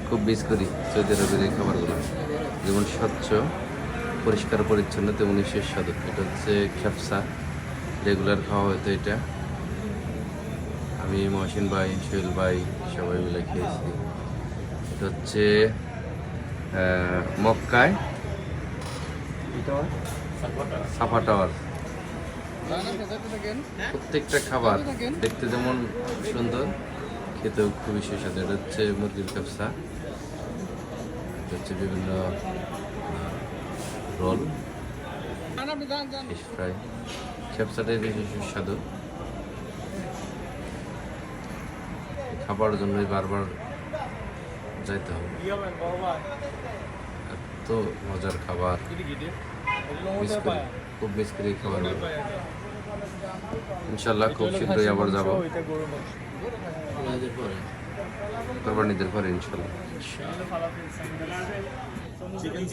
খুব মিস করি সৌদি আরবের এই খাবারগুলো, যেমন স্বচ্ছ পরিষ্কার পরিচ্ছন্ন তেমনি সুস্বাদু। এটা হচ্ছে খ্যাপসা, রেগুলার খাওয়া হতো এটা। আমি মহসিন ভাই, সোহেল ভাই সবাই মিলে খেয়েছি। এটা হচ্ছে মক্কায় সাফা টাওয়ার। প্রত্যেকটা খাবার দেখতে যেমন সুন্দর, খেতেও খুবই সুস্বাদু। এটা হচ্ছে মুরগির খ্যাপসা, এটা হচ্ছে বিভিন্ন রোল, ফিশ ফ্রাই। খ্যাপসাটাই বেশি সুস্বাদু। খাবার জন্যই বারবার যাইতে হবে, এত মজার খাবার। মিস করি, খুব মিস করি এই খাবারগুলো। ইনশাল্লাহ খুব শীঘ্রই আবার যাবো, কোরবানিদের পরে ইনশাল্লাহ। চিকেন